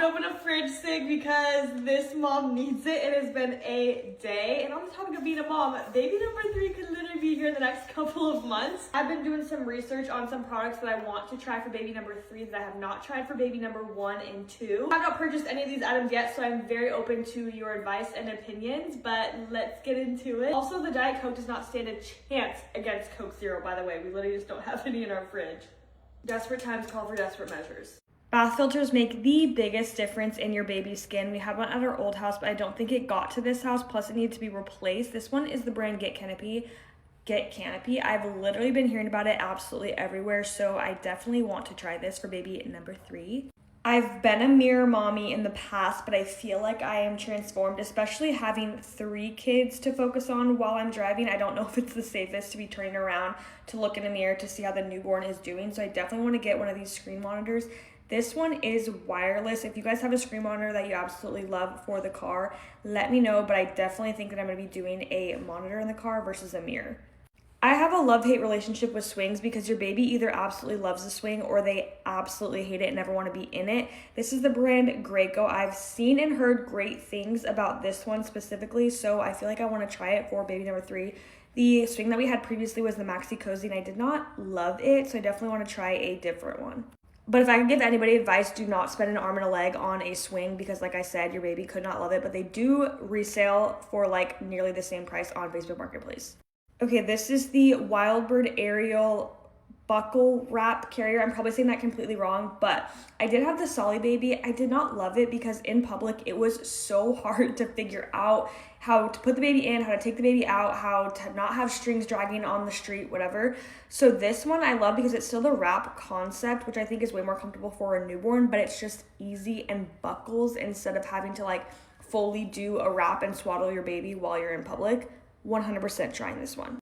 open a fridge sig because this mom needs it. It has been a day. And on the topic of being a mom, baby number 3 could literally be here in the next couple of months. I've been doing some research on some products that I want to try for baby number 3 that I have not tried for baby number 1 and 2. I have not purchased any of these items yet, so I'm very open to your advice and opinions, but let's get into it. Also, the Diet Coke does not stand a chance against Coke Zero, by the way. We literally just don't have any in our fridge. Desperate times call for desperate measures. Bath filters make the biggest difference in your baby's skin. We had one at our old house, but I don't think it got to this house, plus it needs to be replaced. This one is the brand Get Canopy. I've literally been hearing about it absolutely everywhere, so I definitely want to try this for baby number 3. I've been a mirror mommy in the past, but I feel like I am transformed, especially having 3 kids to focus on while I'm driving. I don't know if it's the safest to be turning around to look in the mirror to see how the newborn is doing, so I definitely want to get one of these screen monitors. This one is wireless. If you guys have a screen monitor that you absolutely love for the car, let me know, but I definitely think that I'm going to be doing a monitor in the car versus a mirror. I have a love-hate relationship with swings because your baby either absolutely loves the swing or they absolutely hate it and never want to be in it. This is the brand Graco. I've seen and heard great things about this one specifically, so I feel like I want to try it for baby number 3. The swing that we had previously was the Maxi Cozy, and I did not love it, so I definitely want to try a different one. But if I could give anybody advice, do not spend an arm and a leg on a swing because, like I said, your baby could not love it, but they do resale for like nearly the same price on Facebook Marketplace. Okay, this is the Wildbird Aerial Buckle Wrap Carrier. I'm probably saying that completely wrong, but I did have the Solly Baby. I did not love it because in public, it was so hard to figure out how to put the baby in, how to take the baby out, how to not have strings dragging on the street, whatever. So this one I love because it's still the wrap concept, which I think is way more comfortable for a newborn, but it's just easy and buckles instead of having to like fully do a wrap and swaddle your baby while you're in public. 100% trying this one.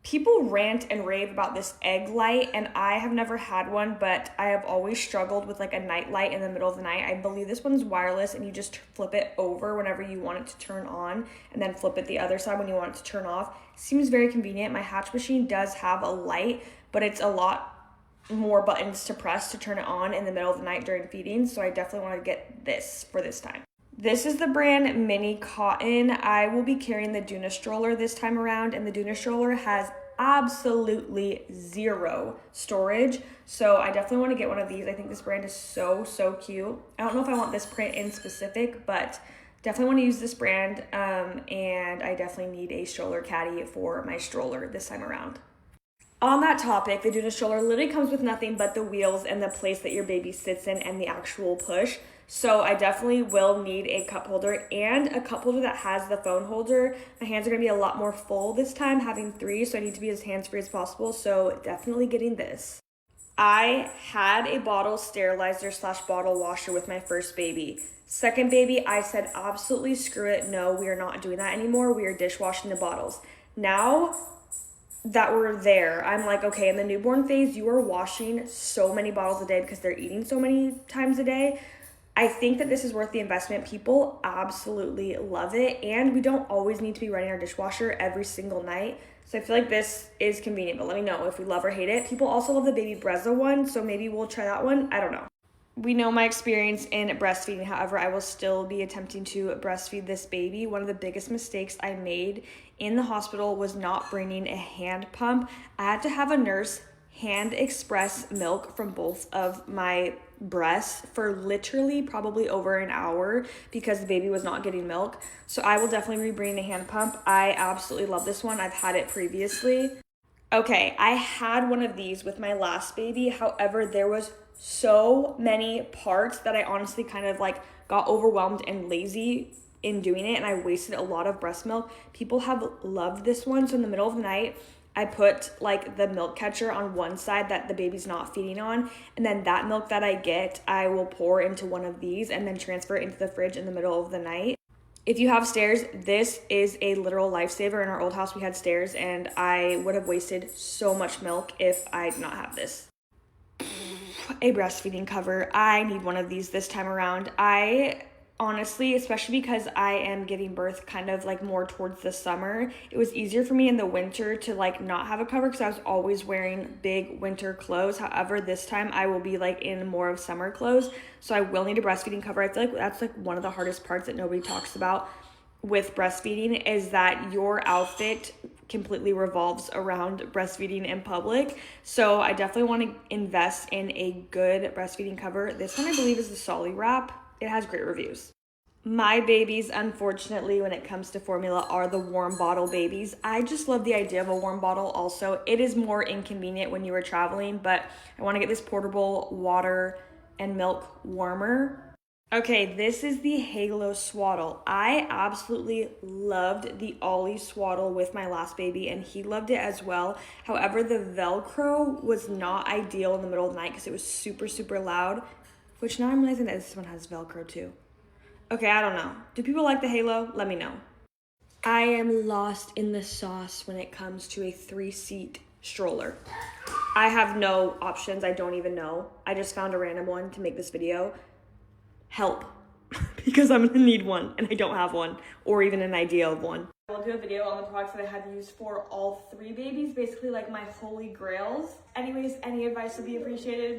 People rant and rave about this egg light, and I have never had one, but I have always struggled with like a night light in the middle of the night. I believe this one's wireless, and you just flip it over whenever you want it to turn on, and then flip it the other side when you want it to turn off. Seems very convenient. My hatch machine does have a light, but it's a lot more buttons to press to turn it on in the middle of the night during feeding, so I definitely want to get this for this time. This is the brand Mini Cotton. I will be carrying the Duna stroller this time around, and the Duna stroller has absolutely 0 storage, so I definitely want to get one of these. I think this brand is so cute. I don't know if I want this print in specific, but definitely want to use this brand, and I definitely need a stroller caddy for my stroller this time around. On that topic, the Duna stroller literally comes with nothing but the wheels and the place that your baby sits in and the actual push. So I definitely will need a cup holder and a cup holder that has the phone holder. My hands are going to be a lot more full this time, having 3, so I need to be as hands-free as possible. So definitely getting this. I had a bottle sterilizer / bottle washer with my first baby. Second baby, I said absolutely screw it. No, we are not doing that anymore. We are dishwashing the bottles. Now that we're there, I'm like, okay, in the newborn phase, you are washing so many bottles a day because they're eating so many times a day. I think that this is worth the investment. People absolutely love it, and we don't always need to be running our dishwasher every single night. So I feel like this is convenient, but let me know if we love or hate it. People also love the Baby Brezza one, so maybe we'll try that one. I don't know. We know my experience in breastfeeding. However, I will still be attempting to breastfeed this baby. One of the biggest mistakes I made in the hospital was not bringing a hand pump. I had to have a nurse hand express milk from both of my breasts for literally probably over an hour because the baby was not getting milk. So I will definitely be bringing a hand pump. I absolutely love this one. I've had it previously. Okay, I had one of these with my last baby. However, there was so many parts that I honestly kind of like got overwhelmed and lazy in doing it, and I wasted a lot of breast milk. People have loved this one. So in the middle of the night, I put like the milk catcher on one side that the baby's not feeding on, and then that milk that I get, I will pour into one of these and then transfer it into the fridge in the middle of the night. If you have stairs, this is a literal lifesaver. In our old house, we had stairs, and I would have wasted so much milk if I did not have this. A breastfeeding cover. I need one of these this time around. I honestly, especially because I am giving birth kind of like more towards the summer, it was easier for me in the winter to like not have a cover because I was always wearing big winter clothes. However, this time I will be like in more of summer clothes, so I will need a breastfeeding cover. I feel like that's like one of the hardest parts that nobody talks about with breastfeeding, is that your outfit completely revolves around breastfeeding in public. So I definitely want to invest in a good breastfeeding cover. This one I believe is the Solly Wrap. It has great reviews. My babies, unfortunately, when it comes to formula, are the warm bottle babies. I just love the idea of a warm bottle also. It is more inconvenient when you are traveling, but I want to get this portable water and milk warmer. Okay, this is the Halo Swaddle. I absolutely loved the Ollie Swaddle with my last baby, and he loved it as well. However, the Velcro was not ideal in the middle of the night because it was super, super loud, which now I'm realizing that this one has Velcro too. Okay, I don't know. Do people like the Halo? Let me know. I am lost in the sauce when it comes to a 3-seat stroller. I have no options. I don't even know. I just found a random one to make this video. Help, because I'm gonna need one and I don't have one, or even an idea of one. I'll do a video on the products that I have used for all 3 babies, basically like my holy grails. Anyways, any advice would be appreciated.